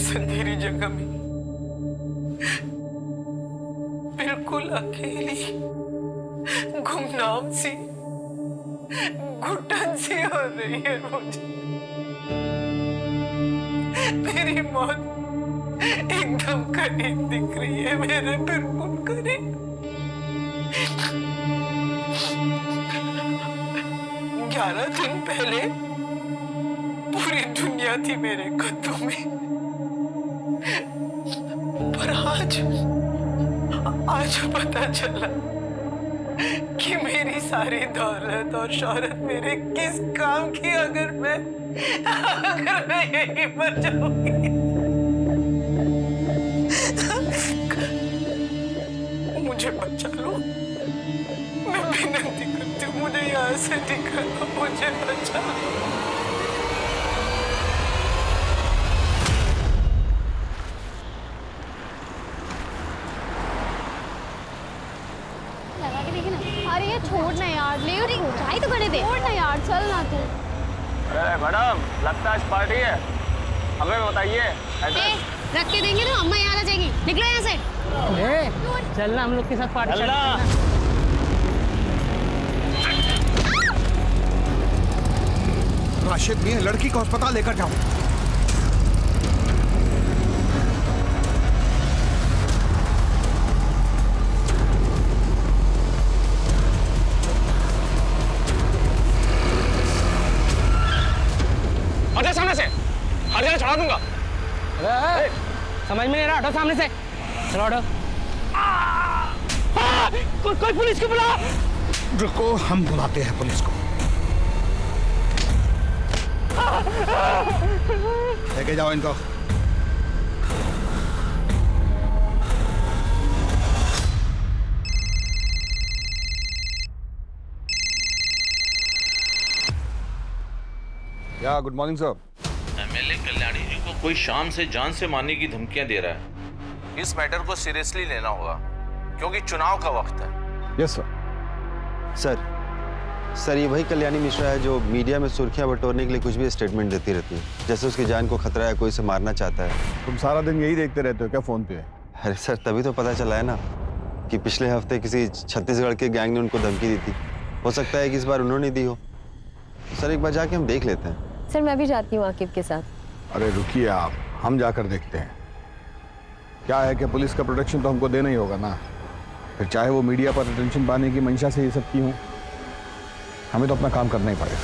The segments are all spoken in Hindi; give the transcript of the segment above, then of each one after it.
इस अंधेरी जगह में बिल्कुल अकेली गुमनाम सी घुटन सी हो रही है मुझे। मेरी मौत एकदम करीब दिख रही है, मेरे बिल्कुल करीब। 11 दिन पहले पूरी दुनिया थी मेरे कदमों में, पर आज पता चला कि मेरी सारी दौलत और शोहरत मेरे किस काम की, अगर मैं यहीं पर जाऊंगी। मुझे बचा लो, मैं विनती करती हूँ, मुझे यहाँ से निकालो, मुझे बचा लो। अरे ये छोड़ ना यार, ले रही हो चाय तो करने दे। छोड़ ना यार, चल ना तू। अरे मैडम, लगता है आज पार्टी है, हमें बताइए। रख के देंगे ना, अम्मा यहाँ आ जाएगी। निकलो यहाँ से। चलना हम लोग के साथ पार्टी करना। राशिद मियां, लड़की को अस्पताल लेकर जाओ। हटो सामने से, हर जगह चढ़ा दूंगा। अरे समझ में नहीं रहा, हटो सामने से। चलो हटो। कोई पुलिस को बुला। रुको, हम बुलाते हैं पुलिस को। लेके जाओ इनको। या good morning sir. MLA Kalyani ji को कोई शाम से जान से मारने की धमकियां दे रहा है। इस मैटर को सीरियसली लेना होगा क्योंकि चुनाव का वक्त है। Yes sir. सर ये वही कल्याणी मिश्रा है जो मीडिया में सुर्खियां बटोरने के लिए कुछ भी स्टेटमेंट देती रहती है, जैसे उसकी जान को खतरा है, कोई उसे मारना चाहता है। तुम सारा दिन यही देखते रहते हो क्या फोन पे? अरे सर तभी तो पता चला है ना कि पिछले हफ्ते किसी छत्तीसगढ़ के गैंग ने उनको धमकी दी थी। हो सकता है कि इस बार उन्होंने दी हो। सर एक बार जाके हम देख लेते हैं। सर मैं भी जाती हूँ आकिब के साथ। अरे रुकिए आप, हम जाकर देखते हैं। क्या है कि पुलिस का प्रोटेक्शन तो हमको देना ही होगा ना, फिर चाहे वो मीडिया पर अटेंशन पाने की मंशा से ये सब की हो, हमें तो अपना काम करना ही पड़ेगा।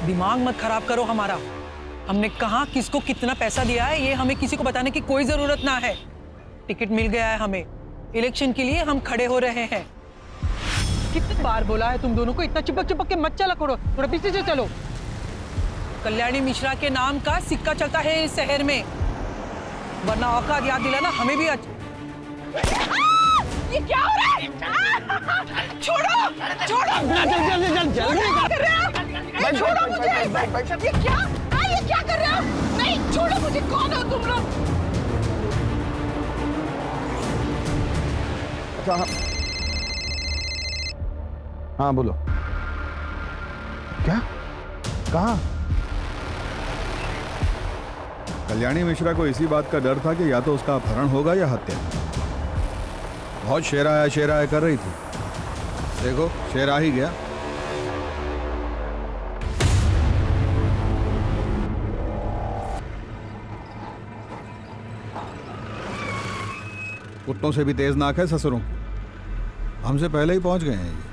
दिमाग मत खराब करो हमारा। हमने कहा किसको कितना पैसा दिया है ये हमें किसी को बताने की कोई जरूरत ना है। टिकट मिल गया है हमें, इलेक्शन के लिए हम खड़े हो रहे हैं। कितनी बार बोला है तुम दोनों को, इतना चिपक चिपक के मत चला करो, थोड़ा पीछे से चलो। कल्याणी मिश्रा के नाम का सिक्का चलता है इस शहर में, वरना औकात याद दिलाना हमें भी। ये क्या हो रहा है? छोड़ो, छोड़ो। छोड़ो मुझे। ये क्या? ये क्या कर रहे हो? नहीं, छोड़ो मुझे। कौन हो तुम लोग? अच्छा हाँ बोलो। क्या? कहाँ? कल्याणी मिश्रा को इसी बात का डर था कि या तो उसका अपहरण होगा या हत्या। बहुत शेराया कर रही थी, देखो शेर आ ही गया। कुत्तों से भी तेज नाक है ससुरों, हमसे पहले ही पहुंच गए हैं ये।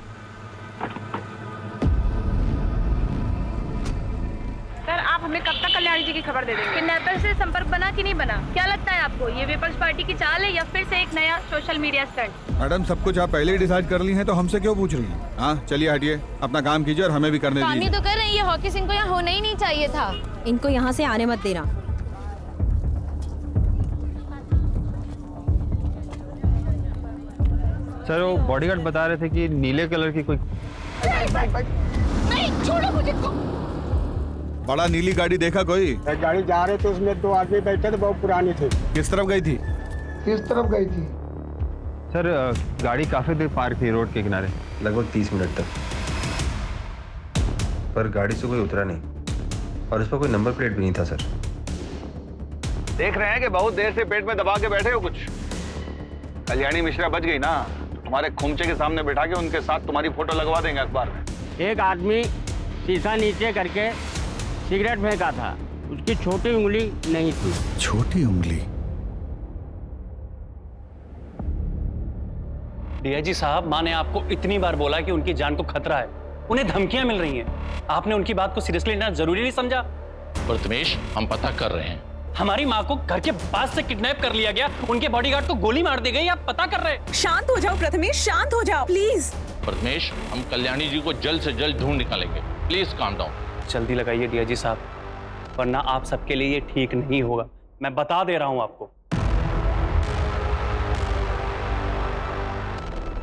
सर आप हमें कब तक कल्याणी जी की खबर दे देंगे? किडनैपर से संपर्क बना कि नहीं बना? क्या लगता है आपको, ये विपक्ष पार्टी की चाल है या फिर से एक नया सोशल मीडिया स्टंट? मैडम सब कुछ आप पहले ही डिसाइड कर ली हैं तो हमसे क्यों पूछ रही हैं? हाँ चलिए हटिए, अपना काम कीजिए और हमें भी करने दीजिए। काम ही तो कर रही है, हॉकी सिंह को यहाँ होना ही नहीं चाहिए था। इनको यहाँ से आने मत देना। सर वो बॉडीगार्ड बता रहे थे कि नीले कलर की कोई नहीं, छोड़ो मुझे। बड़ा नीली गाड़ी देखा कोई? गाड़ी जा रहे थे, उसमें 2 आदमी बैठे थे, बहुत पुरानी थी। किस तरफ गई थी? किस तरफ गई थी? सर गाड़ी काफी देर पार्क थी रोड के किनारे, लगभग 30 मिनट तक, पर गाड़ी से कोई उतरा नहीं और उस पर कोई नंबर प्लेट भी नहीं था। सर देख रहे हैं कि बहुत देर से पेट में दबा के बैठे हो कुछ। कल्याणी मिश्रा बच गई ना, तो तुम्हारे खुमचे के सामने बैठा के उनके साथ तुम्हारी फोटो लगवा देंगे अखबार में। एक आदमी शीशा नीचे करके सिगरेट फेंका था, उसकी छोटी उंगली नहीं थी। छोटी उंगली? डीआईजी साहब, माँ ने आपको इतनी बार बोला कि उनकी जान को खतरा है, उन्हें धमकियां मिल रही हैं। आपने उनकी बात को सीरियसली लेना जरूरी नहीं समझा? प्रथमेश, हम पता कर रहे हैं। हमारी माँ को घर के पास से किडनैप कर लिया गया, उनके बॉडीगार्ड को गोली मार दी गई, आप पता कर रहे हैं? शांत हो जाओ प्रथमेश, शांत हो जाओ प्लीज। प्रथमेश, हम कल्याणी जी को जल्द से जल्द ढूंढ निकालेंगे। Please calm down. जल्दी लगाइए डीआईजी साहब, वरना आप सबके लिए ये ठीक नहीं होगा। मैं बता दे रहा हूं आपको।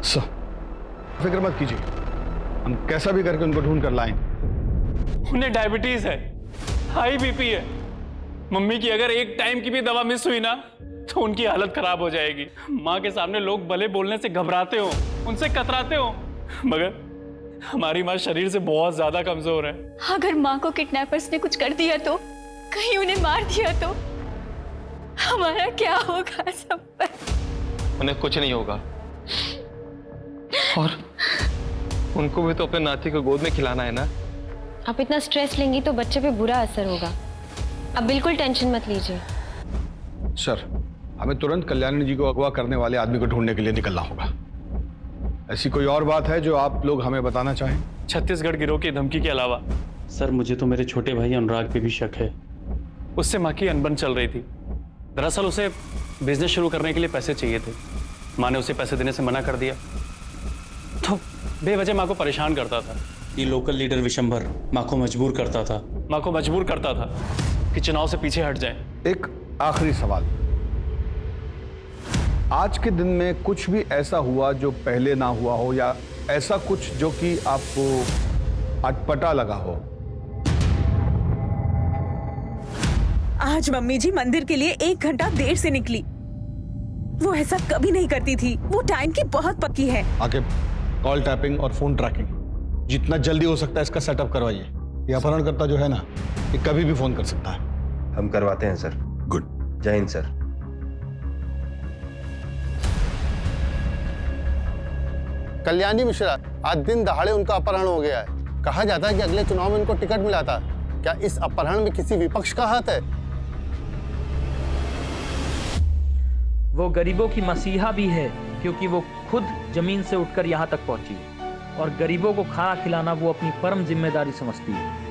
सर, फिक्र मत कीजिए, हम कैसा भी करके उनको ढूंढ कर लाएंगे। उन्हें डायबिटीज है, हाई बीपी है। मम्मी की अगर एक टाइम की भी दवा मिस हुई ना तो उनकी हालत खराब हो जाएगी। माँ के सामने लोग भले बोलने से घबराते हो, उनसे कतराते हो, मगर हमारी माँ शरीर से बहुत ज्यादा कमजोर है। अगर माँ को किडनैपर्स ने कुछ कर दिया तो, कहीं उन्हें मार दिया तो हमारा क्या होगा सब पर? उन्हें कुछ नहीं होगा, और उनको भी तो अपने नाती को गोद में खिलाना है ना। आप इतना स्ट्रेस लेंगी तो बच्चे पे बुरा असर होगा। आप बिल्कुल टेंशन मत लीजिए। सर, हमें तुरंत कल्याणी जी को अगवा करने वाले आदमी को ढूंढने के लिए निकलना होगा। ऐसी कोई और बात है जो आप लोग हमें बताना चाहें? छत्तीसगढ़ गिरोह की धमकी के अलावा सर, मुझे तो मेरे छोटे भाई अनुराग पे भी शक है। उससे माँ की अनबन चल रही थी। दरअसल उसे बिजनेस शुरू करने के लिए पैसे चाहिए थे। माँ ने उसे पैसे देने से मना कर दिया, तो बेवजह माँ को परेशान करता था। ये लोकल लीडर विशंभर माँ को मजबूर करता था कि चुनाव से पीछे हट जाए। एक आखिरी सवाल, आज के दिन में कुछ भी ऐसा हुआ जो पहले ना हुआ हो, या ऐसा कुछ जो कि आपको अटपटा लगा हो? आज मम्मी जी मंदिर के लिए 1 घंटा देर से निकली। वो ऐसा कभी नहीं करती थी, वो टाइम की बहुत पक्की है। आगे कॉल टैपिंग और फोन ट्रैकिंग जितना जल्दी हो सकता है इसका सेटअप करवाइए। ये अपहरणकर्ता जो है ना, ये कभी भी फोन कर सकता है। हम करवाते हैं सर। गुड। जय हिंद सर। कल्याणी मिश्रा, आज दिन दहाड़े उनका अपहरण हो गया है। कहा जाता है कि अगले चुनाव में उनको टिकट मिला था। क्या इस अपहरण में किसी विपक्ष का हाथ है? वो गरीबों की मसीहा भी है, क्योंकि वो खुद जमीन से उठकर यहाँ तक पहुंची और गरीबों को खाना खिलाना वो अपनी परम जिम्मेदारी समझती है।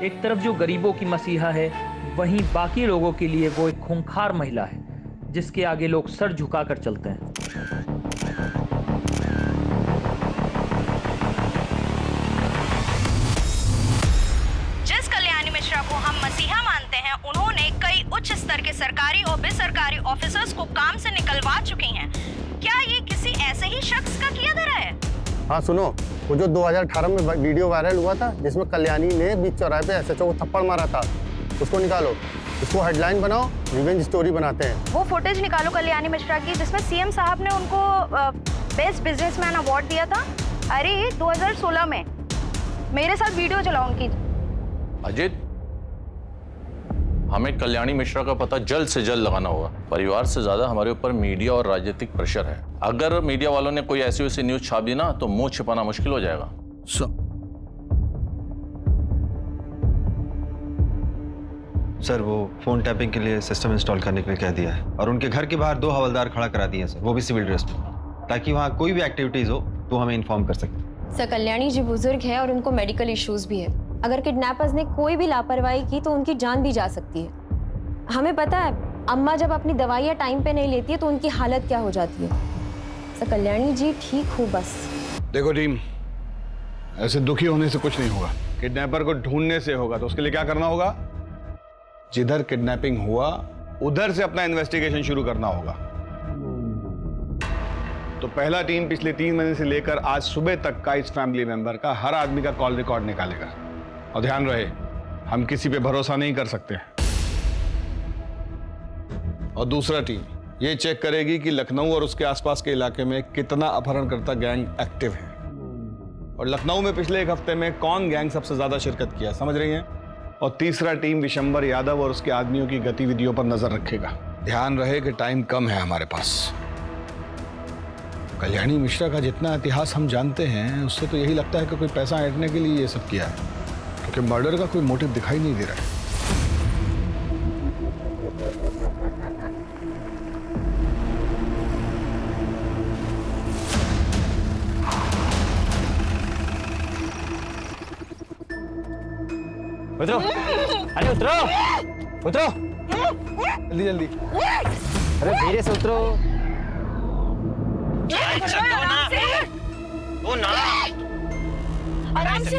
एक तरफ जो गरीबों की मसीहा है, वहीं बाकी लोगों के लिए वो एक खूंखार महिला है जिसके आगे लोग सर झुकाकर चलते हैं। जिस कल्याणी मिश्रा को हम मसीहा मानते हैं, उन्होंने कई उच्च स्तर के सरकारी और बेसरकारी ऑफिसर्स को काम से निकलवा चुकी हैं। क्या ये किसी ऐसे ही शख्स का किया धरा है? हाँ सुनो, वो जो 2018 में वीडियो वायरल हुआ था जिसमें कल्याणी ने बीच चौराहे पे एसएचओ को थप्पड़ मारा था, उसको निकालो, इसको हेडलाइन बनाओ, रिवेंज स्टोरी बनाते हैं। वो फुटेज निकालो कल्याणी मिश्रा की जिसमें सीएम साहब ने उनको बेस्ट बिजनेसमैन अवार्ड दिया था। अरे 2016 में मेरे साथ वीडियो चलाओ उनकी। अजित, हमें कल्याणी मिश्रा का पता जल्द से जल्द लगाना होगा। परिवार से ज्यादा हमारे ऊपर मीडिया और राजनीतिक प्रेशर है। अगर मीडिया वालों ने कोई ऐसी वैसी न्यूज छाप दी ना तो मुंह छिपाना मुश्किल हो जाएगा। सर, वो फोन टैपिंग के लिए सिस्टम इंस्टॉल करने के लिए कह दिया है और उनके घर के बाहर 2 हवलदार खड़ा करा दिए हैं सर, वो भी सिविल ड्रेस में, ताकि वहाँ कोई भी एक्टिविटीज हो तो हमें इन्फॉर्म कर सकते। सर, कल्याणी जी बुजुर्ग है और उनको मेडिकल इश्यूज भी है। अगर किडनैपर्स ने कोई भी लापरवाही की तो उनकी जान भी जा सकती है। हमें पता है अम्मा जब अपनी दवाइयाँ टाइम पे नहीं लेती है तो उनकी हालत क्या हो जाती है। सर, कल्याणी जी ठीक हो बस। देखो टीम, ऐसे दुखी होने से कुछ नहीं होगा। किडनैपर को ढूंढने से होगा। तो उसके लिए क्या करना होगा? जिधर किडनैपिंग हुआ उधर से अपना इन्वेस्टिगेशन शुरू करना होगा। तो पहला टीम पिछले 3 महीने से लेकर आज सुबह तक का इस फैमिली मेंबर का हर आदमी का कॉल रिकॉर्ड निकालेगा। और ध्यान रहे, हम किसी पे भरोसा नहीं कर सकते। और दूसरा टीम ये चेक करेगी कि लखनऊ और उसके आसपास के इलाके में कितना अपहरणकर्ता गैंग एक्टिव है, और लखनऊ में पिछले 1 हफ्ते में कौन गैंग सबसे ज्यादा शिरकत किया, समझ रही हैं? और तीसरा टीम विशंबर यादव और उसके आदमियों की गतिविधियों पर नजर रखेगा। ध्यान रहे कि टाइम कम है हमारे पास। कल्याणी मिश्रा का जितना इतिहास हम जानते हैं उससे तो यही लगता है कि कोई पैसा ऐंठने के लिए ये सब किया है, क्योंकि मर्डर का कोई मोटिव दिखाई नहीं दे रहा है। उतरो, अरे उतरो, उतरो, जल्दी जल्दी। अरे धीरे से उतरो। आराम से।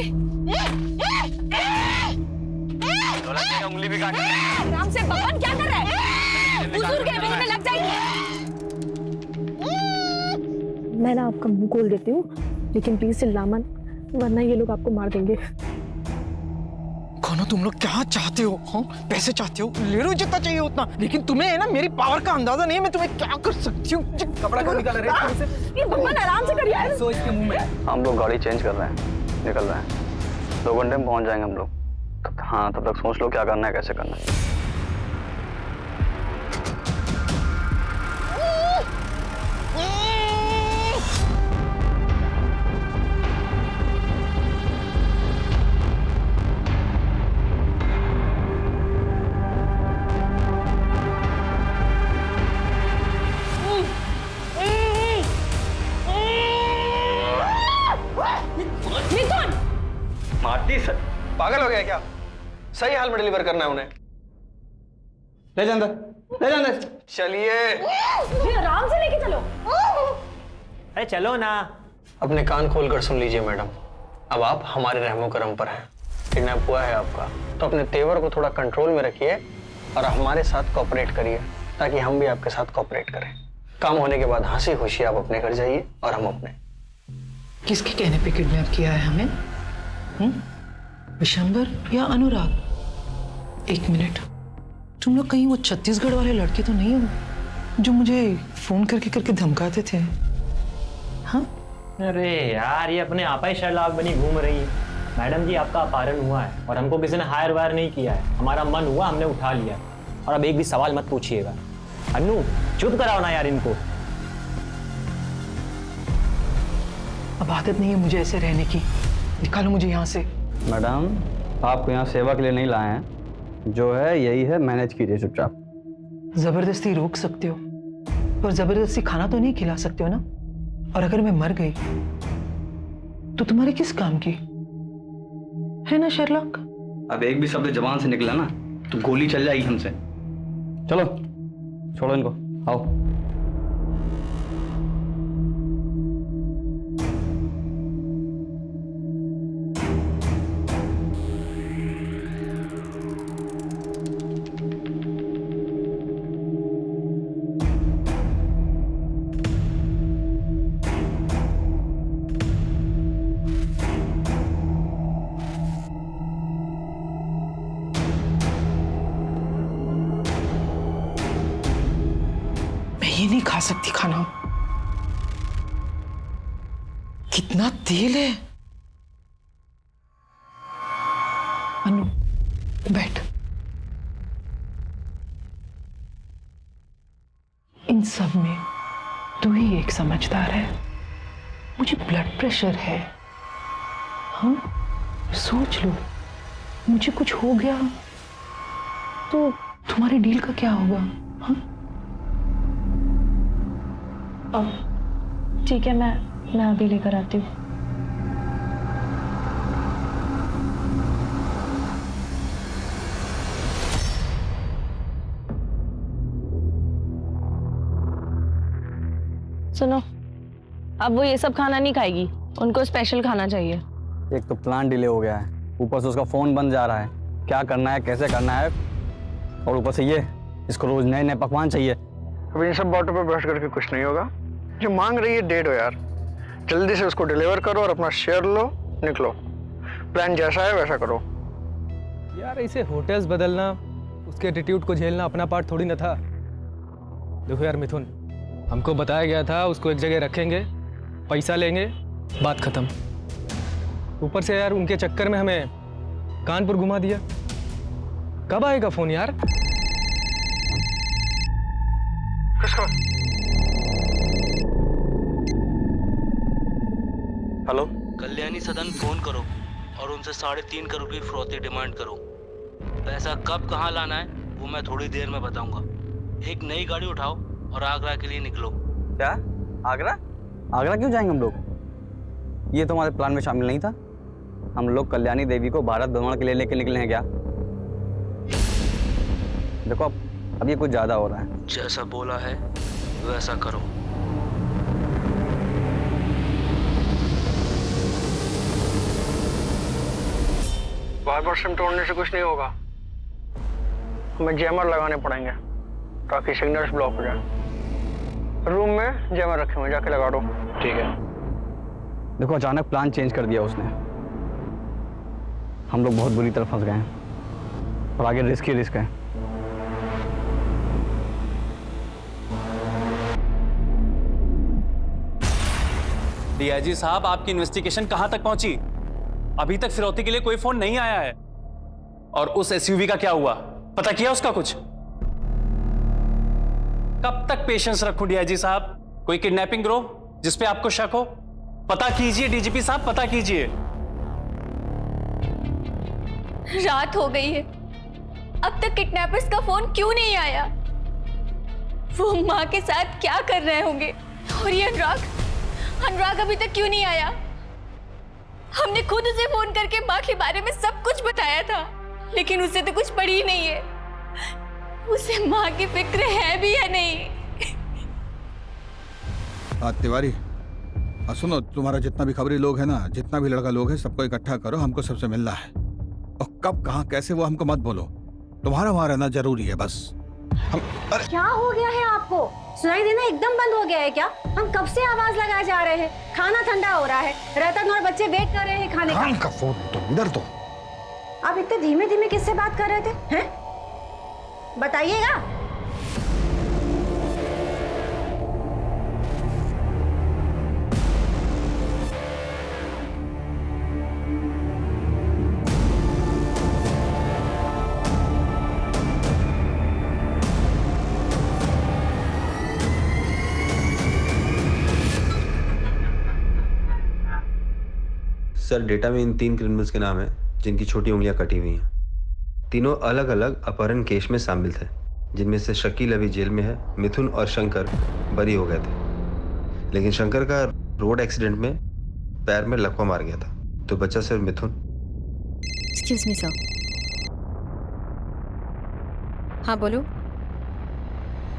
उंगली भी काट। आराम से भगवान, क्या कर रहा है? बुजुर्ग है, मुंह में लग जाएंगे। मैं ना आपका मुंह खोल देती हूँ, लेकिन प्लीज चिल्ला मत, वरना ये लोग आपको मार देंगे। कौनो तुम लोग क्या चाहते हो? हाँ, पैसे चाहते हो, ले लो जितना चाहिए उतना, लेकिन तुम्हें है ना मेरी पावर का अंदाजा नहीं है, मैं तुम्हें क्या कर सकती हूँ। कपड़ा क्यों निकाल रहे हैं? ये भगवान आराम से करिए यार। सो इसके मुंह में। हम लोग गाड़ी चेंज कर रहे हैं, निकल रहे हैं। 2 घंटे में पहुंच जाएंगे हम लोग। हाँ, तब तक सोच लो क्या करना है, कैसे करना है। मारती सर, पागल हो गया क्या? सही हाल में डिलीवर करना है उन्हें। ले जा अंदर, ले जा अंदर। चलिए आराम से लेके चलो। अरे चलो ना। अपने कान खोलकर सुन लीजिए मैडम, अब आप हमारे रहमो करम पर हैं। किडनैप हुआ है आपका, तो अपने तेवर को थोड़ा कंट्रोल में रखिए और हमारे साथ कोऑपरेट करिए, ताकि हम भी आपके साथ कोऑपरेट करें। काम होने के बाद हंसी खुशी आप अपने घर जाइए और हम अपने। किसके कहने पे किडनैप किया है हमें? विशंबर या अनुराग? 1 मिनट, तुम लोग कहीं वो छत्तीसगढ़ वाले लड़के तो नहीं हो जो मुझे फोन करके धमकाते थे? हाँ? अरे यार, ये अपने आपा ही शर्लाग बनी घूम रही है। मैडम जी, आपका अपहरण हुआ है और हमको किसी ने हायर वायर नहीं किया है। हमारा मन हुआ, हमने उठा लिया। और अब एक भी सवाल मत पूछिएगा। अन्नू, चुप कराओ ना यार इनको। अब आदत नहीं है मुझे ऐसे रहने की, निकालो मुझे यहाँ से। मैडम, आपको यहाँ सेवा के लिए नहीं लाए हैं, जो है यही है, मैनेज कीजिए चुपचाप। जबरदस्ती रोक सकते हो, पर जबरदस्ती खाना तो नहीं खिला सकते हो ना। और अगर मैं मर गई तो तुम्हारे किस काम की है ना शर्लॉक? अब एक भी शब्द जबान से निकला ना तो गोली चल जाएगी हमसे। चलो छोड़ो इनको, आओ। ये नहीं खा सकती खाना, कितना तेल है। अनु, बैठ। इन सब में तू ही एक समझदार है। मुझे ब्लड प्रेशर है। हाँ, सोच लो, मुझे कुछ हो गया तो तुम्हारे डील का क्या होगा? हाँ, ठीक है, मैं अभी लेकर आती हूँ। सुनो, अब वो ये सब खाना नहीं खाएगी, उनको स्पेशल खाना चाहिए। एक तो प्लान डिले हो गया है, ऊपर से उसका फोन बंद जा रहा है। क्या करना है, कैसे करना है, और ऊपर से ये इसको रोज नए नए पकवान चाहिए। अब इन सब बातों पर बहस करके कुछ नहीं होगा। जो मांग रही है दे दो यार, जल्दी से उसको डिलीवर करो और अपना शेयर लो, निकलो। प्लान जैसा है वैसा करो। यार ऐसे होटल्स बदलना, उसके एटीट्यूड को झेलना अपना पार्ट थोड़ी ना था। देखो यार मिथुन, हमको बताया गया था उसको एक जगह रखेंगे, पैसा लेंगे, बात खत्म। ऊपर से यार उनके चक्कर में हमें कानपुर घुमा दिया। कब आएगा फोन यार? किसका? हेलो, कल्याणी सदन फोन करो और उनसे 3.5 करोड़ की फिरौती डिमांड करो। पैसा कब कहाँ लाना है वो मैं थोड़ी देर में बताऊंगा। एक नई गाड़ी उठाओ और आगरा के लिए निकलो। क्या? आगरा? आगरा क्यों जाएंगे हम लोग? ये तो हमारे प्लान में शामिल नहीं था। हम लोग कल्याणी देवी को भारत भ्रमण के लिए लेके निकले हैं क्या? देखो अब ये कुछ ज्यादा हो रहा है। जैसा बोला है वैसा करो। बार-बार सिम तोड़ने से कुछ नहीं होगा, हमें जैमर लगाने पड़ेंगे ताकि सिग्नल्स ब्लॉक हो जाए। रूम में जैमर रखे हुए, जाके लगा दो। ठीक है। देखो अचानक प्लान चेंज कर दिया उसने। हम लोग बहुत बुरी तरह फंस गए हैं और आगे रिस्क ही रिस्क है। डीआईजी साहब, आपकी इन्वेस्टिगेशन कहां तक पहुंची? अभी तक फिरौती के लिए कोई फोन नहीं आया है। और उस एसयूवी का क्या हुआ, पता किया उसका कुछ? कब तक पेशेंस रखूं डीआईजी साहब? कोई किडनैपिंग गिरोह जिसपे आपको शक हो? पता कीजिए डीजीपी साहब, पता कीजिए। रात हो गई है, अब तक किडनैपर्स का फोन क्यों नहीं आया? वो माँ के साथ क्या कर रहे होंगे? और ये अनुराग अभी तक क्यों नहीं आया? हमने खुद उसे फोन करके माँ के बारे में सब कुछ बताया था, लेकिन उसे तो कुछ पड़ी ही नहीं है। उसे माँ की फिक्र है भी या नहीं? तिवारी, सुनो, तुम्हारा जितना भी खबरी लोग है ना, जितना भी लड़का लोग है, सबको इकट्ठा करो, हमको सबसे मिलना है। और कब कहाँ कैसे वो हमको मत बोलो, तुम्हारा वहां रहना जरूरी है बस। क्या हो गया है आपको? सुनाई देना एकदम बंद हो गया है क्या? हम कब से आवाज लगाए जा रहे हैं, खाना ठंडा हो रहा है, रतन और बच्चे वेट कर रहे हैं खाने का। फोन तो इधर दो। आप इतने धीमे धीमे किससे बात कर रहे थे हैं? बताइएगा। सर, डेटा में इन 3 क्रिमिनल्स के नाम हैं जिनकी छोटी उंगलियां कटी हुई हैं। तीनों अलग अलग अपहरण केस में शामिल थे, जिनमें से शकील अभी जेल में है, मिथुन और शंकर बरी हो गए थे। लेकिन शंकर का रोड एक्सीडेंट में पैर में लकवा मार गया था, तो बचा सिर्फ मिथुन। Excuse me sir. हाँ बोलो।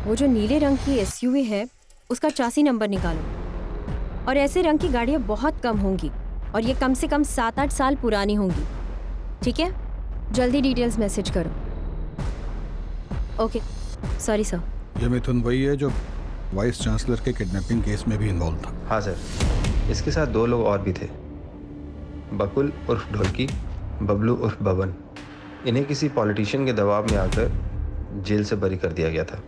वो जो नीले रंग की एसयूवी है उसका चासी नंबर निकालो। और ऐसे रंग की गाड़ियाँ बहुत कम होंगी और ये कम से कम 7-8 साल पुरानी होंगी। ठीक है, जल्दी डिटेल्स मैसेज करो। Okay, sorry sir. ये मिथुन वही है जो वाइस चांसलर के किडनैपिंग केस में भी इन्वॉल्व था? हाँ सर, इसके साथ 2 लोग और भी थे, बकुल उर्फ ढोलकी, बबलू उर्फ बबन। इन्हें किसी पॉलिटिशियन के दबाव में आकर जेल से बरी कर दिया गया था।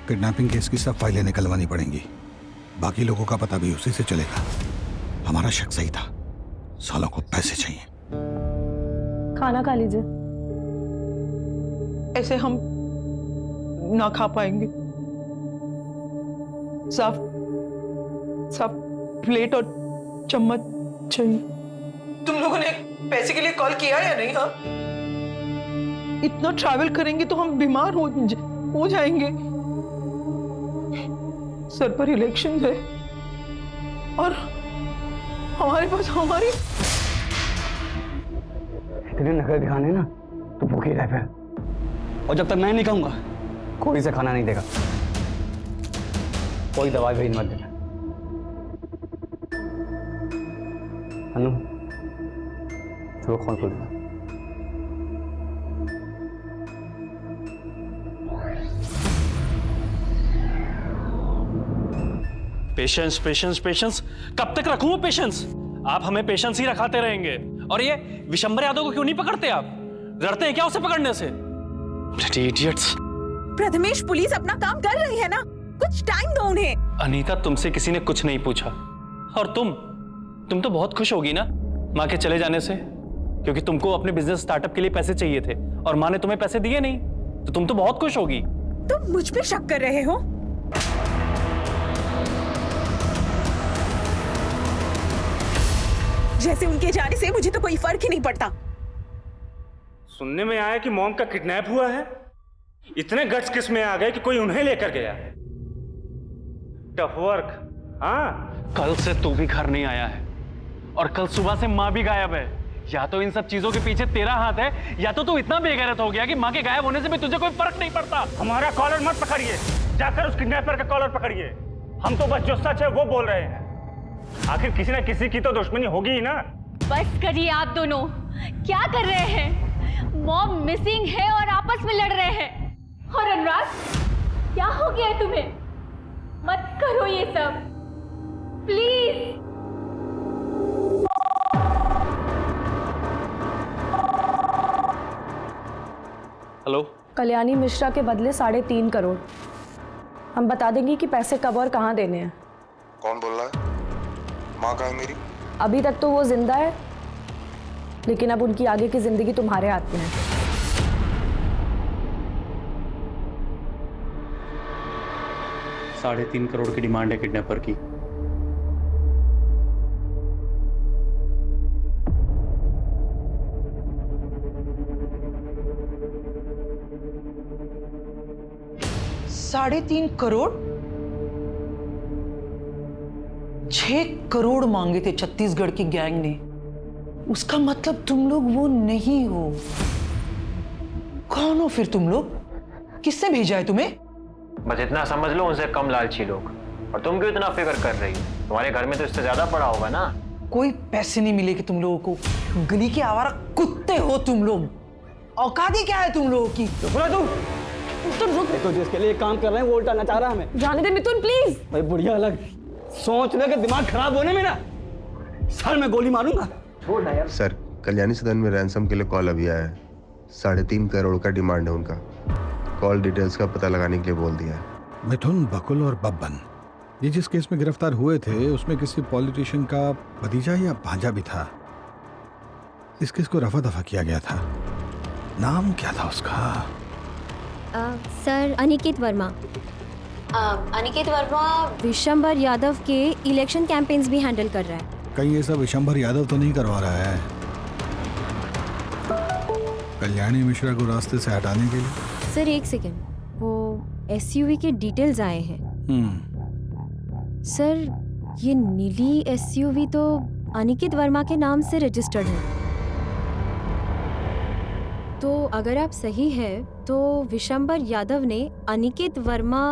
किडनैपिंग केस की सब फाइलें निकलवानी पड़ेंगी, बाकी लोगों का पता भी उसी से चलेगा। हमारा शक सही था, सालों को पैसे चाहिए। खाना खा लीजिए। ऐसे हम ना खा पाएंगे। साफ साफ प्लेट और चम्मच चाहिए। तुम लोगों ने पैसे के लिए कॉल किया या नहीं? हाँ, इतना ट्रैवल करेंगे तो हम बीमार हो जाएंगे। सर पर इलेक्शन है और हमारे पास हमारी इतने नखरे दिखाने ना तो भूखे रह फिर। और जब तक मैं नहीं कहूंगा कोई से खाना नहीं देगा। कोई दवाई भी मत देना। अनु, चलो कौन खोल देना। पेशेंस पेशेंस पेशेंस, कब तक रखूं पेशेंस? आप हमें पेशेंस ही रखाते रहेंगे। और ये विशंबर यादव को क्यों नहीं पकड़ते आप? डरते हैं क्या उसे पकड़ने से? इडियट्स। प्रथमेश, पुलिस अपना काम कर रही है ना, कुछ टाइम दो उन्हें। अनीता, तुमसे किसी ने कुछ नहीं पूछा। और तुम तो बहुत खुश होगी ना माँ के चले जाने से, क्योंकि तुमको अपने बिजनेस स्टार्टअप के लिए पैसे चाहिए थे और माँ ने तुम्हें पैसे दिए नहीं, तो तुम तो बहुत खुश होगी। तुम मुझ पे शक कर रहे हो? जैसे उनके जाने से मुझे तो कोई फर्क ही नहीं पड़ता। सुनने में आया कि मॉम का किडनैप हुआ है। इतने गट्स किस में आ गए कि कोई उन्हें लेकर गया। Tough work. हाँ, कल से तू भी घर नहीं आया है और कल सुबह से माँ भी गायब है। या तो इन सब चीजों के पीछे तेरा हाथ है, या तो तू इतना बेगैरत हो गया कि माँ के गायब होने से भी तुझे कोई फर्क नहीं पड़ता। हमारा कॉलर मत पकड़िए, जाकर उस किडनैपर का कॉलर पकड़िए। हम तो बस जो सच है वो बोल रहे हैं। आखिर किसी न किसी की तो दुश्मनी होगी ही ना। बस करिए आप दोनों, क्या कर रहे हैं? मॉम मिसिंग है और आपस में लड़ रहे हैं। और अनुराग, क्या हो गया है तुम्हें? मत करो ये सब, प्लीज। हेलो, कल्याणी मिश्रा के बदले 3.5 करोड़। हम बता देंगे कि पैसे कब और कहाँ देने हैं। कौन बोल रहा है? माँ कहाँ है मेरी? अभी तक तो वो जिंदा है, लेकिन अब उनकी आगे की जिंदगी तुम्हारे हाथ में है। $3.5 करोड़ की डिमांड है किडनैपर की। $3.5 करोड़? 6 करोड़ मांगे थे छत्तीसगढ़ की गैंग ने। उसका मतलब तुम लोग वो नहीं हो। कौन हो फिर तुम लोग? किसने भेजा है तुम्हें? बस इतना समझ लो, उनसे कम लालची लोग। और तुम क्यों इतना फिक्र कर रही हो? तुम्हारे घर में तो इससे ज्यादा पड़ा होगा ना। कोई पैसे नहीं मिलेगे तुम लोगों को। गली के आवारा कुत्ते हो तुम लोग। औकात ही क्या है तुम लोगों की? तो रुक, तो जिसके लिए काम कर रहे हैं वो उल्टा नचा रहा है हमें। जाने दे मिथुन, प्लीज। भाई बुढ़िया अलग सोच ले कि दिमाग खराब होने में ना सर में गोली मारूंगा। छोड़ ना यार। सर, कल्याणी सदन में रैंसम के लिए कॉल अभी आया है। 3.5 करोड़ का डिमांड है उनका। कॉल डिटेल्स का पता लगाने के लिए बोल दिया है। मिथुन, बकुल और बब्बन, ये जिस केस में गिरफ्तार हुए थे उसमें किसी पॉलिटिशियन का भतीजा या भांजा भी था। इस केस को रफा दफा किया गया था। नाम क्या था उसका? सर, अनिकेत वर्मा। अनिकेत वर्मा विशंबर यादव के इलेक्शन कैंपेन्स भी हैंडल कर रहा है। कहीं ये सब विशंबर यादव तो नहीं करवा रहा है कल्याणी मिश्रा को रास्ते से हटाने के लिए? सर एक सेकेंड, वो एसयूवी के डिटेल्स आए हैं। सर, ये नीली एसयूवी तो अनिकेत वर्मा के नाम से रजिस्टर्ड है। तो अगर आप सही है तो विशंबर यादव ने अनिकेत वर्मा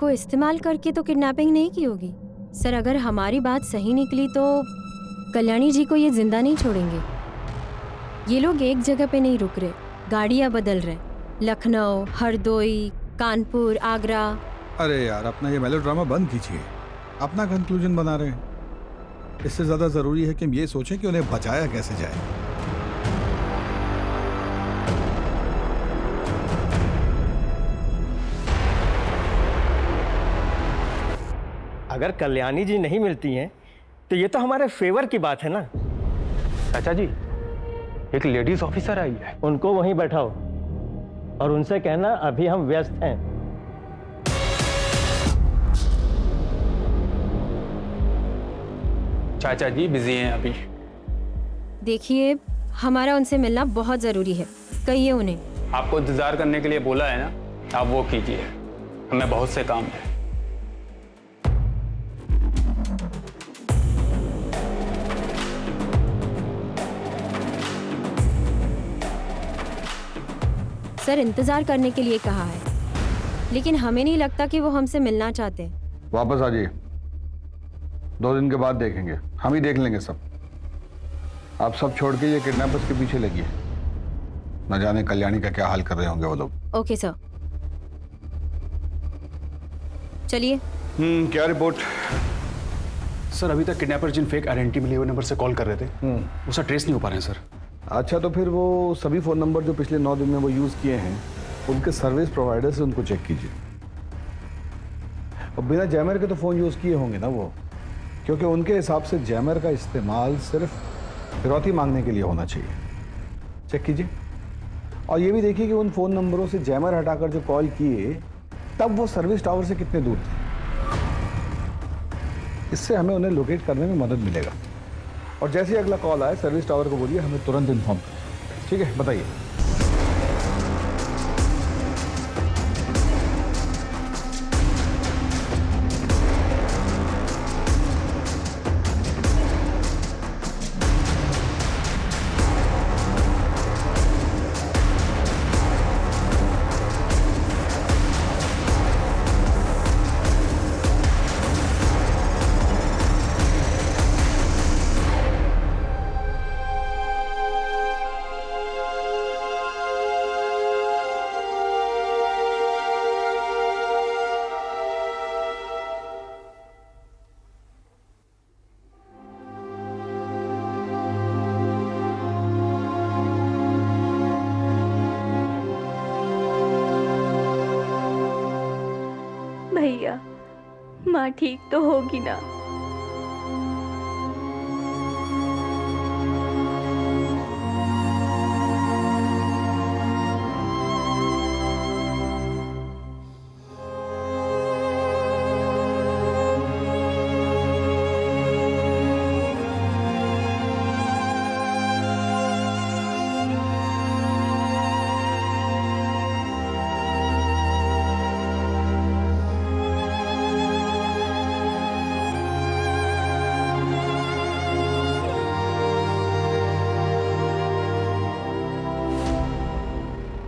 को इस्तेमाल करके तो किडनैपिंग नहीं की होगी। सर, अगर हमारी बात सही निकली तो कल्याणी जी को ये जिंदा नहीं छोड़ेंगे। ये लोग एक जगह पे नहीं रुक रहे, गाड़ियाँ बदल रहे। लखनऊ, हरदोई, कानपुर, आगरा। अरे यार, अपना ये मेलोड्रामा बंद कीजिए। अपना कंक्लूजन बना रहे हैं। इससे ज्यादा जरूरी है कि हम ये सोचें कि उन्हें बचाया कैसे जाए। अगर कल्याणी जी नहीं मिलती हैं तो ये तो हमारे फेवर की बात है ना। चाचा जी, एक लेडीज ऑफिसर आई है, उनको वहीं बैठाओ और उनसे कहना अभी हम व्यस्त हैं। चाचा जी बिजी हैं अभी। देखिए, हमारा उनसे मिलना बहुत जरूरी है, कहिए उन्हें। आपको इंतजार करने के लिए बोला है ना, आप वो कीजिए, हमें बहुत से काम है। सर, इंतजार करने के लिए कहा है, लेकिन हमें नहीं लगता कि वो हमसे मिलना चाहते हैं। वापस आ जाइए, 2 दिन के बाद देखेंगे, हम ही देख लेंगे सब। आप सब छोड़ के ये किडनैपर्स के पीछे लगिए। न जाने कल्याणी का क्या हाल कर रहे होंगे वो लोग। ओके सर, चलिए। क्या रिपोर्ट? सर अभी तक किडनैपर जिन फेक आइडेंटिटी मिले हुए नंबर से कॉल कर रहे थे वो सर ट्रेस नहीं हो पा रहे हैं सर। अच्छा, तो फिर वो सभी फ़ोन नंबर जो पिछले 9 दिन में वो यूज़ किए हैं उनके सर्विस प्रोवाइडर से उनको चेक कीजिए। और बिना जैमर के तो फ़ोन यूज़ किए होंगे ना वो, क्योंकि उनके हिसाब से जैमर का इस्तेमाल सिर्फ फिरौती मांगने के लिए होना चाहिए। चेक कीजिए। और ये भी देखिए कि उन फ़ोन नंबरों से जैमर हटाकर जो कॉल किए तब वो सर्विस टावर से कितने दूर थे। इससे हमें उन्हें लोकेट करने में मदद मिलेगा। और जैसे ही अगला कॉल आए सर्विस टावर को बोलिए हमें तुरंत इन्फॉर्म करें। ठीक है, बताइए। भैया, माँ ठीक तो होगी ना?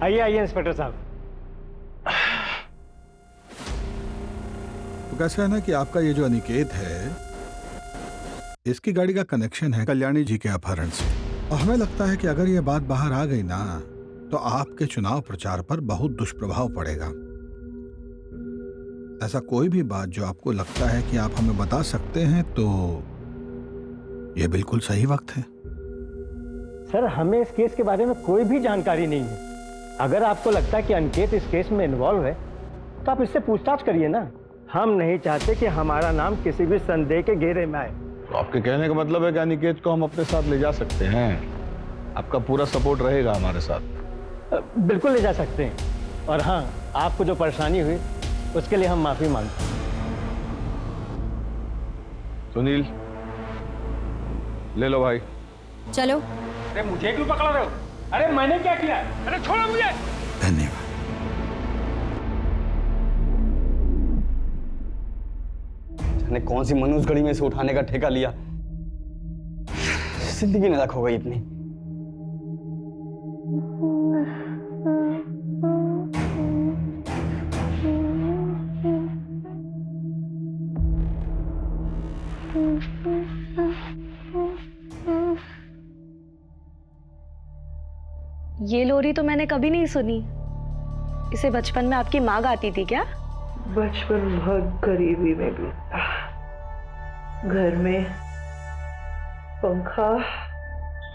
आइए आइए इंस्पेक्टर साहब। तो कैसा है ना कि आपका ये जो अनिकेत है, इसकी गाड़ी का कनेक्शन है कल्याणी जी के अपहरण से। और हमें लगता है कि अगर ये बात बाहर आ गई ना तो आपके चुनाव प्रचार पर बहुत दुष्प्रभाव पड़ेगा। ऐसा कोई भी बात जो आपको लगता है कि आप हमें बता सकते हैं तो ये बिल्कुल सही वक्त है। सर हमें इस केस के बारे में कोई भी जानकारी नहीं है। अगर आपको लगता है कि अनिकेत इस केस में इन्वॉल्व है तो आप इससे पूछताछ करिए ना। हम नहीं चाहते कि हमारा नाम किसी भी संदेह के घेरे में आए। तो आपके कहने का मतलब है कि अनिकेत को हम अपने साथ ले जा सकते हैं? आपका पूरा सपोर्ट रहेगा हमारे साथ? बिल्कुल ले जा सकते हैं। और हाँ, आपको जो परेशानी हुई उसके लिए हम माफी मांगते हैं। सुनील, ले लो भाई। चलो। अरे मुझे क्यों पकड़ रहे हो? अरे मैंने क्या किया? अरे छोड़ो मुझे। धन्यवाद। जाने कौन सी मनुष्य घड़ी में से उठाने का ठेका लिया। जिंदगी नरक हो गई इतनी। ये लोरी तो मैंने कभी नहीं सुनी। इसे बचपन में आपकी माँ गाती थी क्या? बचपन बहुत गरीबी में बीता। घर में पंखा,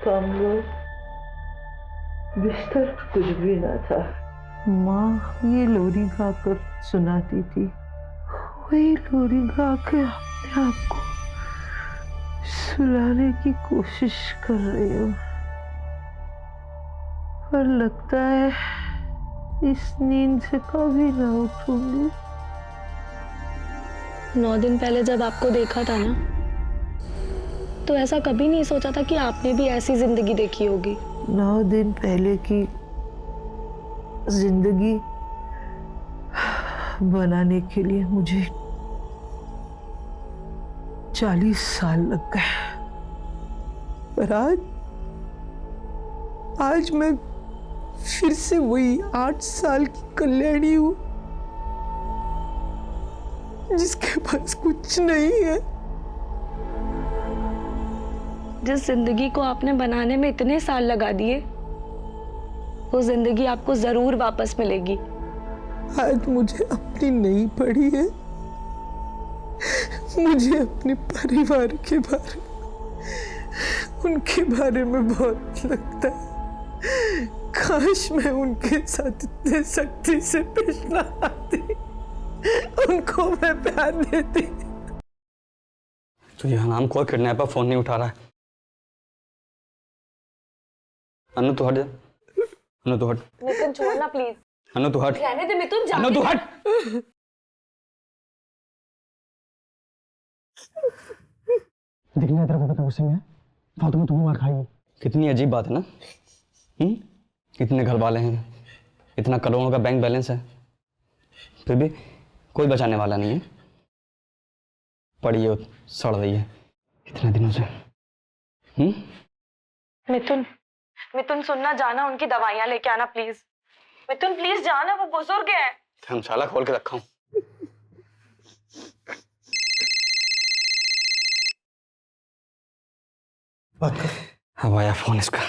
कमरा, बिस्तर कुछ भी ना था। माँ ये लोरी गाकर सुनाती थी। वही लोरी गा के अपने आप को सुलाने की कोशिश कर रही हूँ, पर लगता है इस नींद से कभी ना उठूंगी। 9 दिन पहले जब आपको देखा था ना, तो ऐसा कभी नहीं सोचा था कि आपने भी ऐसी जिंदगी देखी होगी। 9 दिन पहले की जिंदगी बनाने के लिए मुझे 40 साल लग गए, पर आज मैं फिर से वही 8 साल की कल्याणी हूं जिसके पास कुछ नहीं है। जिस जिंदगी को आपने बनाने में इतने साल लगा दिए, वो जिंदगी आपको जरूर वापस मिलेगी। आज मुझे अपनी नहीं पड़ी है, मुझे अपने परिवार के बारे उनके बारे में बहुत लगता है। काश मैं उनके साथ इतने सख्ती से पेश न आती, उनको मैं प्यार देती। तो यह नाम कोई किडनैपर फोन नहीं उठा रहा है। अनु तू हट जा। अनु तू हट। मिथुन छोड़ना प्लीज। अनु तू हट। रहने दे मिथुन, जाने अनु तू दे। हट। दिखने तेरे को पता गुस्से में फालतू में तुम्हें मार खाएगी। कितनी अजीब बात है ना। इतने घर वाले हैं, इतना करोड़ों का बैंक बैलेंस है, फिर भी कोई बचाने वाला नहीं है। पड़ी है, सड़ रही है इतने दिनों से। मिथुन, मिथुन सुनना, जाना उनकी दवाइयाँ लेके आना प्लीज। मिथुन प्लीज जाना, वो बुजुर्ग है। धर्मशाला खोल के रखा हूँ। अब आया फोन इसका।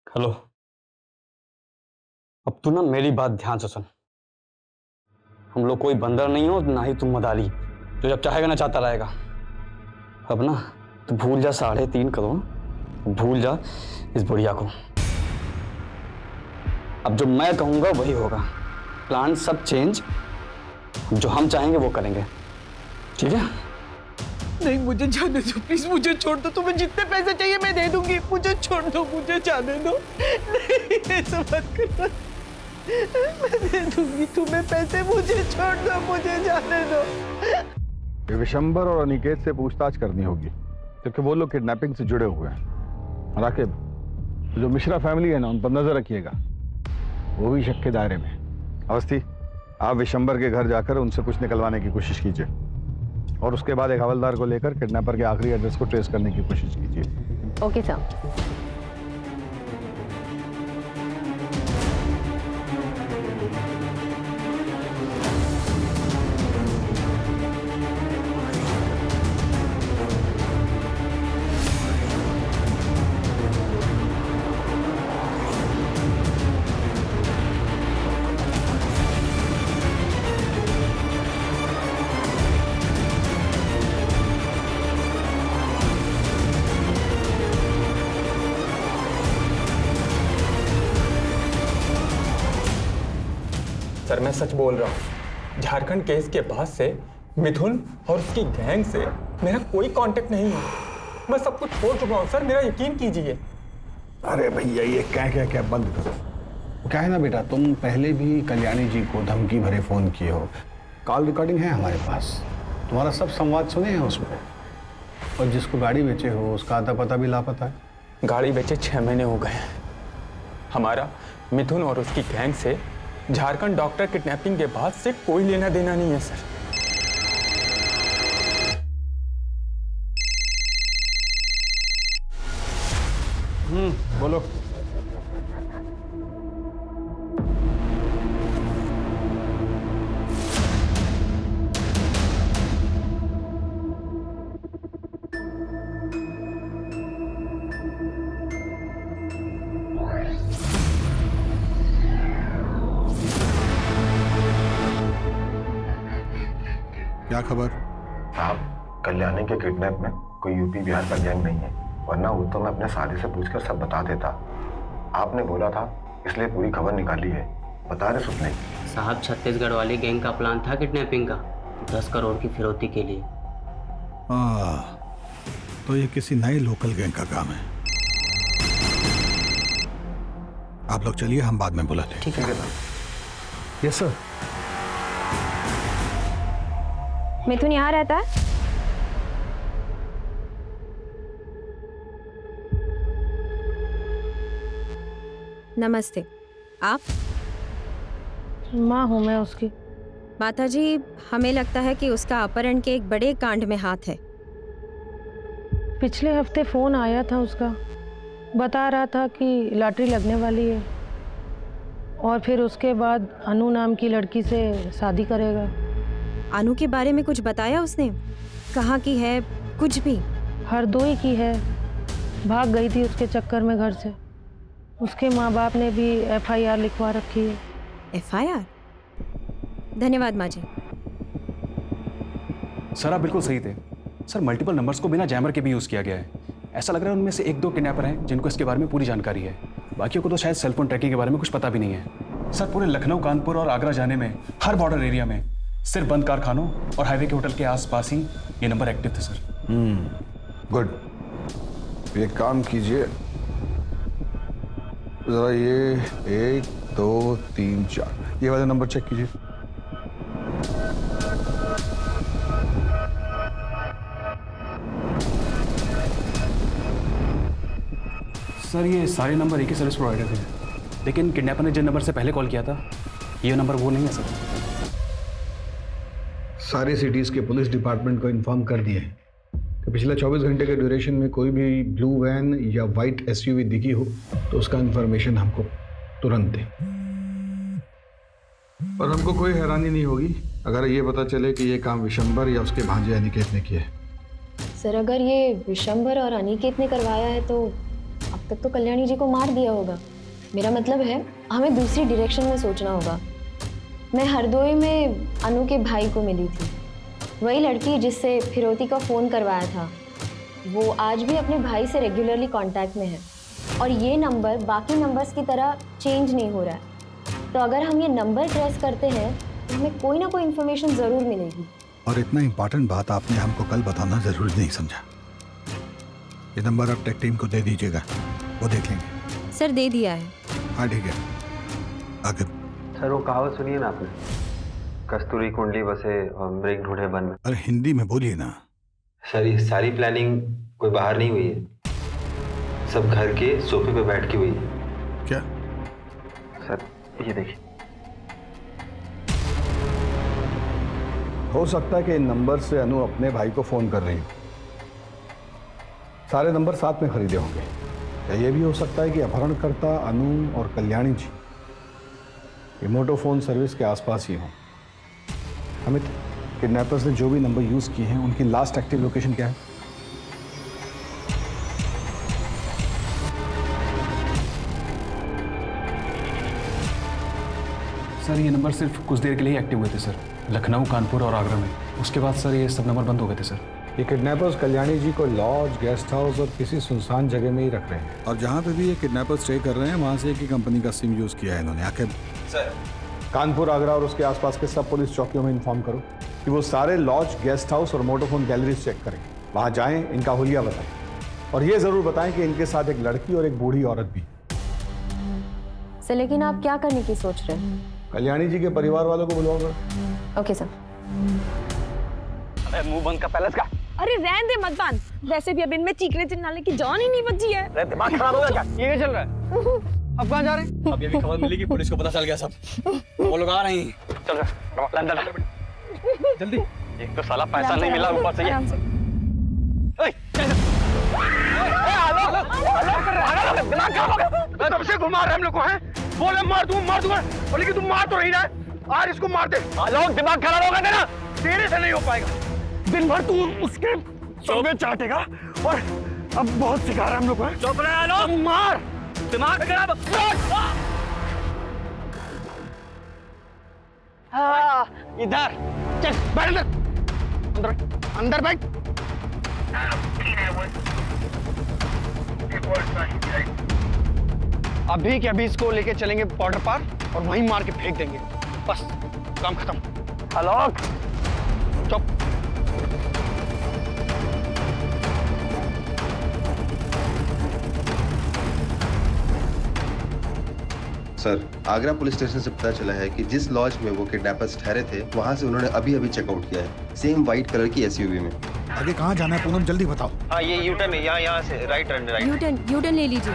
हेलो, अब तू ना मेरी बात ध्यान से सुन। हम लोग कोई बंदर नहीं हो, ना ही तुम मदारी जो जब चाहेगा ना चाहता रहेगा। अब ना तू भूल जा 3.5 करोड़, भूल जा इस बुढ़िया को। अब जो मैं कहूंगा वही होगा। प्लान सब चेंज, जो हम चाहेंगे वो करेंगे, ठीक है? नहीं, मुझे जाने दो प्लीज, मुझे छोड़ दो। तुम्हें जितने पैसे चाहिए मैं दे दूंगी, मुझे छोड़ दो, मुझे जाने दो। नहीं, ऐसा मत करो, मैं दे दूंगी तुम्हें पैसे, मुझे छोड़ दो, मुझे जाने दो। ये विशंबर और अनिकेत से पूछताछ करनी होगी, क्योंकि वो लोग किडनैपिंग से जुड़े हुए हैं। राकिब, जो मिश्रा फैमिली है ना, उन पर नजर रखिएगा, वो भी शक के दायरे में। अवस्थी, आप विशंबर के घर जाकर उनसे कुछ निकलवाने की कोशिश कीजिए, और उसके बाद एक हवलदार को लेकर किडनैपर के आखिरी एड्रेस को ट्रेस करने की कोशिश कीजिए। Okay sir. सर मैं सच बोल रहा हूँ, झारखंड केस के बाद से मिथुन और उसकी गैंग से मेरा कोई कांटेक्ट नहीं है। मैं सब कुछ छोड़ चुका हूँ सर, मेरा यकीन कीजिए। अरे भैया, ये क्या बंद करो। क्या है ना बेटा, तुम पहले भी कल्याणी जी को धमकी भरे फोन किए हो। कॉल रिकॉर्डिंग है हमारे पास, तुम्हारा सब संवाद सुने हैं उसमें। और जिसको गाड़ी बेचे हो उसका आता पता भी लापता है। गाड़ी बेचे 6 महीने हो गए हैं। हमारा मिथुन और उसकी गैंग से झारखंड डॉक्टर किडनैपिंग के बाद से कोई लेना देना नहीं है सर। बोलो। क्या खबर? साहब, कल्याणी के किडनैप में कोई यूपी बिहार का गैंग नहीं है, वरना वो तो मैं अपने साले से पूछकर सब बता देता। आपने बोला था इसलिए पूरी खबर निकाली है। बता रहे सुपने साहब, छत्तीसगढ़ वाली गैंग का प्लान था किडनैपिंग का, 10 करोड़ की फिरौती के लिए। तो ये किसी नए लोकल गैंग का काम है। आप लोग चलिए, हम बाद में बुलाते हैं। ठीक है। Yes sir. मिथुन यहाँ रहता है? नमस्ते, आप? माँ हूँ मैं उसकी। माता जी, हमें लगता है कि उसका अपहरण के एक बड़े कांड में हाथ है। पिछले हफ्ते फ़ोन आया था उसका, बता रहा था कि लॉटरी लगने वाली है और फिर उसके बाद अनु नाम की लड़की से शादी करेगा। अनु के बारे में कुछ बताया उसने? कहाँ की है? कुछ भी? हरदोई की है, भाग गई थी उसके चक्कर में घर से। उसके माँ बाप ने भी FIR लिखवा रखी है। FIR? धन्यवाद माँ जी। सर आप बिल्कुल सही थे सर, मल्टीपल नंबर्स को बिना जैमर के भी यूज़ किया गया है। ऐसा लग रहा है उनमें से 1-2 किडनैपर हैं जिनको इसके बारे में पूरी जानकारी है, बाकियों को तो शायद सेलफोन ट्रैकिंग के बारे में कुछ पता भी नहीं है। सर पूरे लखनऊ, कानपुर और आगरा जाने में हर बॉर्डर एरिया में सिर्फ बंद कारखानों और हाईवे के होटल के आसपास ही ये नंबर एक्टिव थे सर। गुड। एक काम कीजिए, जरा ये 1, 2, 3, 4 ये वाले नंबर चेक कीजिए। सर ये सारे नंबर एक ही सर्विस प्रोवाइडर थे, लेकिन किडनैपर ने जिन नंबर से पहले कॉल किया था ये नंबर वो नहीं है सर। सारी सिटीज़ के पुलिस डिपार्टमेंट को इन्फॉर्म कर दिए कि पिछले 24 घंटे के ड्यूरेशन में कोई भी ब्लू वैन या वाइट एसयूवी दिखी हो तो उसका इन्फॉर्मेशन हमको तुरंत दें। और हमको कोई हैरानी नहीं होगी अगर ये पता चले कि ये काम विशंबर या उसके भांजे अनिकेत ने किया है। सर अगर ये विशंबर और अनिकेत ने करवाया है तो अब तक तो कल्याणी जी को मार दिया होगा। मेरा मतलब है हमें दूसरी डायरेक्शन में सोचना होगा। मैं हरदोई में अनु के भाई को मिली थी, वही लड़की जिससे फिरौती का फ़ोन करवाया था। वो आज भी अपने भाई से रेगुलरली कांटेक्ट में है और ये नंबर बाकी नंबर्स की तरह चेंज नहीं हो रहा है। तो अगर हम ये नंबर ट्रेस करते हैं तो हमें कोई ना कोई इन्फॉर्मेशन ज़रूर मिलेगी। और इतना इम्पोर्टेंट बात आपने हमको कल बताना ज़रूरी नहीं समझा। ये नंबर आप टेक टीम को दे दीजिएगा, वो देख लेंगे। सर दे दिया है। हाँ ठीक है, आगे। सर वो कहावत सुनिए ना आपने, कस्तूरी कुंडली बसे और मृग ढूंढे वन में। अरे हिंदी में बोलिए ना। सर ये सारी प्लानिंग कोई बाहर नहीं हुई है, सब घर के सोफे पे बैठ के हुई है। क्या? सर ये देखिए। हो सकता है कि इन नंबर से अनु अपने भाई को फोन कर रही हो। सारे नंबर साथ में खरीदे होंगे। या ये भी हो सकता है कि अपहरणकर्ता अनु और कल्याणी जी रिमोटो फोन सर्विस के आसपास ही हों। अमित, किडनैपर्स ने जो भी नंबर यूज किए हैं उनकी लास्ट एक्टिव लोकेशन क्या है? सर ये नंबर सिर्फ कुछ देर के लिए एक्टिव हुए थे सर, लखनऊ, कानपुर और आगरा में। उसके बाद सर ये सब नंबर बंद हो गए थे सर। ये किडनैपर्स कल्याणी जी को लॉज, गेस्ट हाउस और किसी सुनसान जगह में ही रख रहे हैं। और जहाँ पे भी ये किडनैपर्स स्टे कर रहे हैं वहाँ से एक ही कंपनी का सिम यूज किया है इन्होंने। आखिर सर कानपुर, आगरा और उसके आसपास के सब पुलिस चौकियों में इन्फॉर्म करो कि वो सारे लॉज, गेस्ट हाउस और मोटोफोन गैलरीज चेक करें। वहाँ जाएं, इनका हुलिया बताएं और ये जरूर बताएं कि इनके साथ एक लड़की और एक बूढ़ी औरत भी। सर लेकिन आप क्या करने की सोच रहे हैं? कल्याणी जी के परिवार वालों को बुलाओगे? Okay sir. अरे मुंह बंद का पैलेस का। अरे रहने दे मत बांध, वैसे भी अब इनमें चीखने चिल्लाने की जान ही नहीं बची है। अरे दिमाग खराब हो गया क्या? ये क्या चल रहा है? अब कहाँ जा रहे हैं? अब ये भी खबर मिली कि पुलिस को पता चल गया सब, वो लोग आ रहे हैं। चल रहा अंदर जल्दी। एक तो साला पैसा नहीं मिला ऊपर से ये। दिमाग खराब हो गया। तब से घुमा रहे हम लोग को हैं, बोले मार दूंगा, लेकिन तुम मार तो नहीं रहा है। आज इसको मार दे। लोग दिमाग खराब हो गया तेरा, तेरे से नहीं हो पाएगा। दिन भर तू उसके सौगे चाटेगा और अब बहुत सिखा रहा है हम लोग को। चुप रहे लोग, मार। दिमाग खराब। इधर चल, बैठ अंदर बैठ। अभी के अभी इसको लेके चलेंगे बॉर्डर पार और वहीं मार के फेंक देंगे, बस काम खत्म। आलोक चुप। सर आगरा पुलिस स्टेशन से पता चला है कि जिस लॉज में वो किडनैपर्स ठहरे थे वहां से उन्होंने अभी चेकआउट किया है, सेम व्हाइट कलर की एसयूवी में। आगे कहाँ जाना है पूनम, जल्दी बताओ। हाँ ये यूटर्न है, यहाँ से राइट यूटर्न ले लीजिए।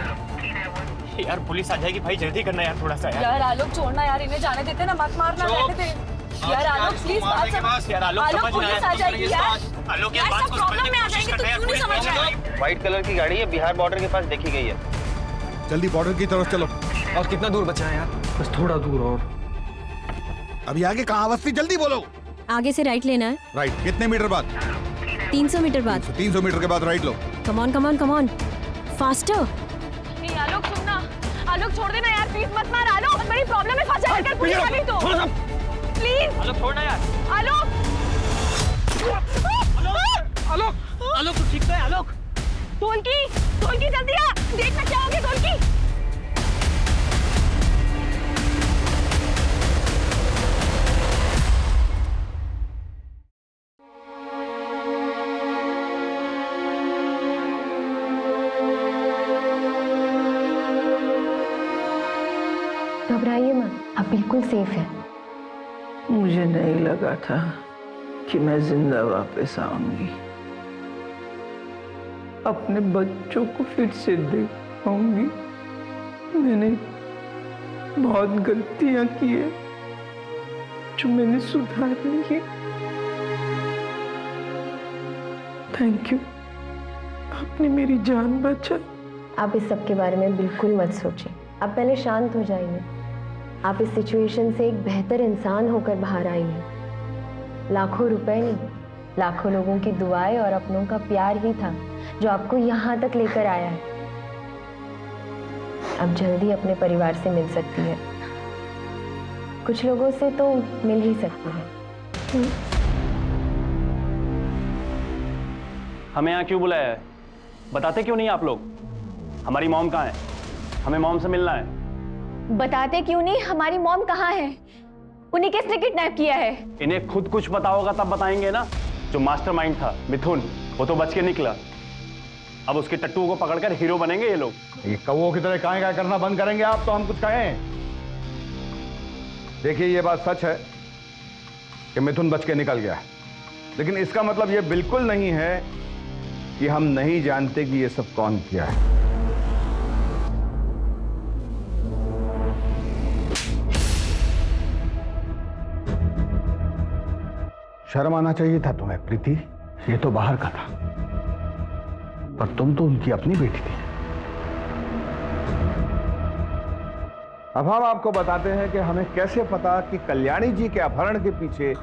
यार पुलिस आ जाएगी भाई, जल्दी करना यार थोड़ा सा। यार आलोक छोड़ना यार, इन्हें जाने देते ना, मत मारना, रहने दे यार। आलोक प्लीज बात समझ। यार आलोक पुलिस आ जाएगी यार। आलोक यार सब प्रॉब्लम में आ जाएंगे, तू क्यों नहीं समझ रहा है? व्हाइट कलर की गाड़ी है, बिहार बॉर्डर के पास देखी गई है। जल्दी बॉर्डर की तरफ चलो। और कितना दूर बचा है यार? बस थोड़ा दूर और। अभी आगे कहाँ बस्ती, जल्दी बोलो। आगे से राइट लेना है। राइट कितने मीटर बाद? 300 मीटर बाद। 300 मीटर के बाद right low. Come on faster. नहीं आलोक सुनना, आलोक छोड़ देना यार प्लीज, मत मार आलोक, बहुत बड़ी प्रॉब्लम है, फंस जाएगा अगर पुलिस आ गई तो। प्लीज आलोक छोड़ना यार। आलोक आलोक आलोक तू ठीक तो है आलोक? ढोलकी ढोलकी जल्दी आ, देखना क्या हो गया ढोलकी। घबराइए मत, आप बिल्कुल सेफ हैं। मुझे नहीं लगा था कि मैं जिंदा वापस आऊंगी, अपने बच्चों को फिर से देख पाऊंगी। मैंने बहुत गलतियां की है जो मैंने सुधार ली है। थैंक यू, आपने मेरी जान बचाई। आप इस सब के बारे में बिल्कुल मत सोचिए, आप पहले शांत हो जाइए। आप इस सिचुएशन से एक बेहतर इंसान होकर बाहर आई हैं। लाखों रुपए नहीं, लाखों लोगों की दुआएं और अपनों का प्यार ही था जो आपको यहाँ तक लेकर आया है। अब जल्दी अपने परिवार से मिल सकती है, कुछ लोगों से तो मिल ही सकती है। हमें यहाँ क्यों बुलाया है? बताते क्यों नहीं आप लोग? हमारी मॉम कहाँ है? हमें मॉम से मिलना है। बताते क्यों नहीं हमारी मॉम कहाँ है? उन्हें किसने किडनैप किया है? इन्हें खुद कुछ पता होगा तब बताएंगे ना। जो मास्टरमाइंड था मिथुन, वो तो बच के निकला। अब उसके टट्टू को पकड़कर हीरो बनेंगे ये लोग। ये कौवों की तरह काहे करना बंद करेंगे आप तो हम कुछ कहें। देखिए ये बात सच है कि मिथुन बच के निकल गया, लेकिन इसका मतलब ये बिल्कुल नहीं है कि हम नहीं जानते कि ये सब कौन किया है। शर्म आना चाहिए था तुम्हें प्रीति, ये तो बाहर का था, पर तुम तो उनकी अपनी बेटी थी। अब हम आपको बताते हैं कि हमें कैसे पता कि कल्याणी जी के अपहरण के पीछे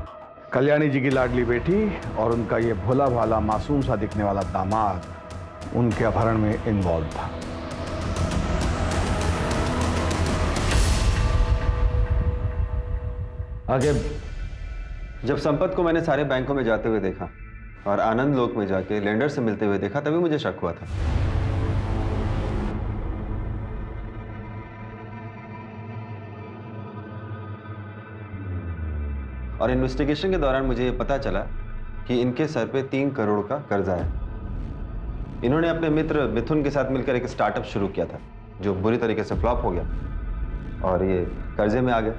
कल्याणी जी की लाडली बेटी और उनका ये भोला भाला मासूम सा दिखने वाला दामाद उनके अपहरण में इन्वॉल्व था। आगे जब संपत को मैंने सारे बैंकों में जाते हुए देखा और आनंद लोक में जाके लेंडर से मिलते हुए देखा, तभी मुझे शक हुआ था। और इन्वेस्टिगेशन के दौरान मुझे ये पता चला कि इनके सर पे 3 करोड़ का कर्जा है। इन्होंने अपने मित्र मिथुन के साथ मिलकर एक स्टार्टअप शुरू किया था जो बुरी तरीके से फ्लॉप हो गया और ये कर्जे में आ गया।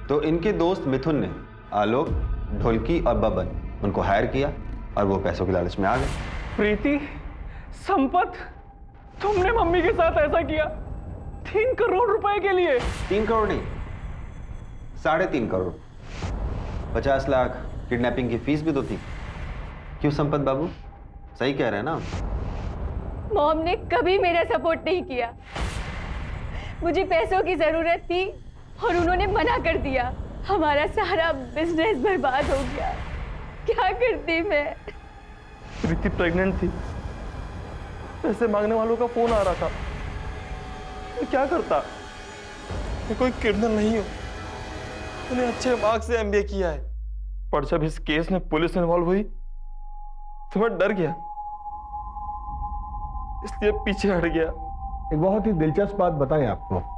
तो इनके दोस्त मिथुन ने आलोक, ढोलकी और बबन उनको हायर किया और वो पैसों के लालच में आ गए। प्रीति, संपत, तुमने मम्मी के साथ ऐसा किया 3 करोड़ रुपए के लिए? 3 करोड़ नहीं, 3.5 करोड़। 50 लाख किडनैपिंग की फीस भी तो थी। क्यों संपत बाबू, सही कह रहे हैं ना? मॉम ने कभी मेरा सपोर्ट नहीं किया। मुझे पैसों की जरूरत थी और उन्होंने मना कर दिया। हमारा सारा बिजनेस बर्बाद हो गया। क्या करती मैं? प्रीति प्रेग्नेंट थी, पैसे मांगने वालों का फोन आ रहा था, मैं क्या करता? मैं कोई क्रिमिनल नहीं हूं, मैंने अच्छे मार्क्स से MBA किया है, पर जब इस केस में पुलिस इन्वॉल्व हुई तो मैं डर गया, इसलिए पीछे हट गया। एक बहुत ही दिलचस्प बात बताएं आपको,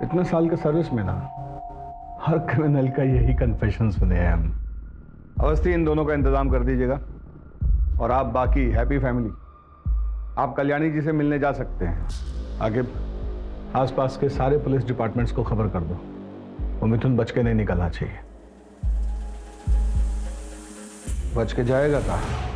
इतने साल के सर्विस में ना हर क्रिमिनल का यही कन्फेशन सुने हैं हम। अवस्थी, इन दोनों का इंतजाम कर दीजिएगा और आप बाकी हैप्पी फैमिली आप कल्याणी जी से मिलने जा सकते हैं। आगे आसपास के सारे पुलिस डिपार्टमेंट्स को खबर कर दो, वो मिथुन बच के नहीं निकलना चाहिए। बच के जाएगा कहाँ?